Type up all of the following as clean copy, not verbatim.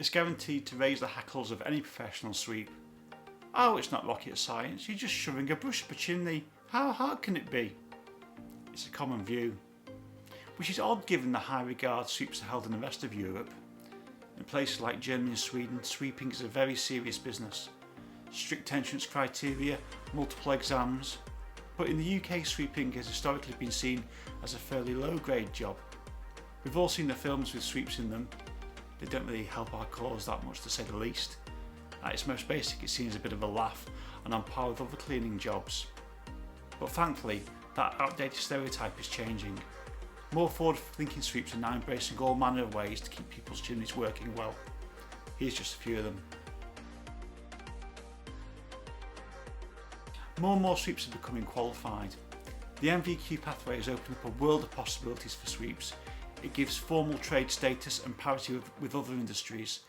It's guaranteed to raise the hackles of any professional sweep. Oh, it's not rocket science, you're just shoving a brush up a chimney. How hard can it be? It's a common view, which is odd given the high regard sweeps are held in the rest of Europe. In places like Germany and Sweden, sweeping is a very serious business. Strict entrance criteria, multiple exams. But in the UK, sweeping has historically been seen as a fairly low grade job. We've all seen the films with sweeps in them. They don't really help our cause that much, to say the least. At its most basic, it's seen as a bit of a laugh and on par with other cleaning jobs. But thankfully, that outdated stereotype is changing. More forward-thinking sweeps are now embracing all manner of ways to keep people's chimneys working well. Here's just a few of them. More and more sweeps are becoming qualified. The MVQ pathway has opened up a world of possibilities for sweeps. It gives formal trade status and parity with other industries,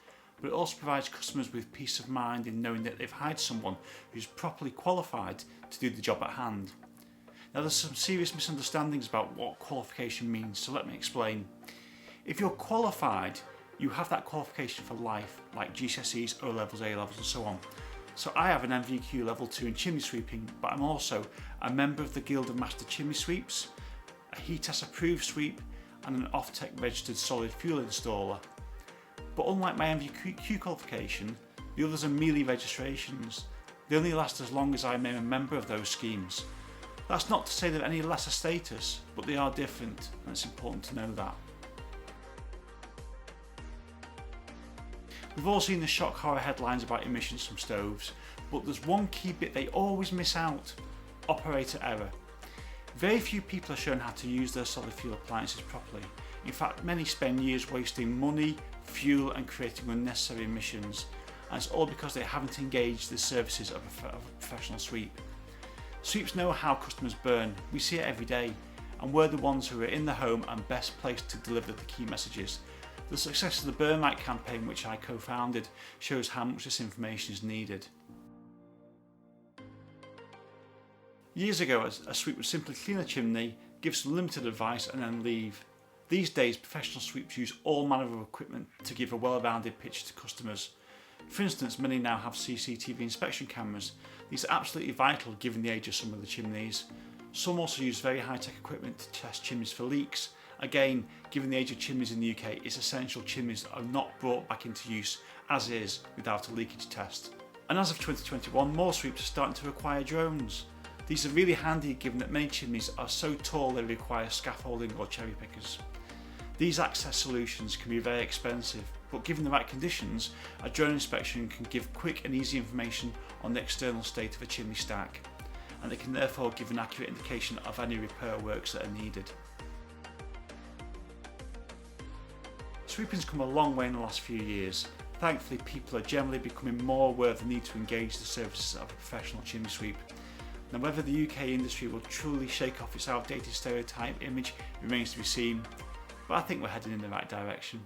but it also provides customers with peace of mind in knowing that they've hired someone who's properly qualified to do the job at hand. Now, there's some serious misunderstandings about what qualification means, so let me explain. If you're qualified, you have that qualification for life, like GCSEs, O-levels, A-levels and so on. So I have an MVQ level 2 in chimney sweeping, but I'm also a member of the Guild of Master Chimney Sweeps, a HETAS approved sweep and an Offtech registered solid fuel installer. But unlike my MVQ qualification, the others are merely registrations. They only last as long as I am a member of those schemes. That's not to say they're any lesser status, but they are different, and it's important to know that. We've all seen the shock horror headlines about emissions from stoves, but there's one key bit they always miss out: operator error. Very few people are shown how to use their solid fuel appliances properly. In fact, many spend years wasting money, fuel and creating unnecessary emissions, and it's all because they haven't engaged the services of a professional sweep. Sweeps know how customers burn, we see it every day, and we're the ones who are in the home and best placed to deliver the key messages. The success of the Burn Right campaign, which I co-founded, shows how much this information is needed. Years ago, a sweep would simply clean a chimney, give some limited advice and then leave. These days, professional sweeps use all manner of equipment to give a well-rounded picture to customers. For instance, many now have CCTV inspection cameras. These are absolutely vital given the age of some of the chimneys. Some also use very high-tech equipment to test chimneys for leaks. Again, given the age of chimneys in the UK, it's essential chimneys are not brought back into use as is without a leakage test. And as of 2021, more sweeps are starting to require drones. These are really handy given that many chimneys are so tall they require scaffolding or cherry pickers. These access solutions can be very expensive, but given the right conditions, a drone inspection can give quick and easy information on the external state of a chimney stack, and it can therefore give an accurate indication of any repair works that are needed. Sweeping's come a long way in the last few years. Thankfully, people are generally becoming more aware of the need to engage the services of a professional chimney sweep. Now, whether the UK industry will truly shake off its outdated stereotype image remains to be seen, but I think we're heading in the right direction.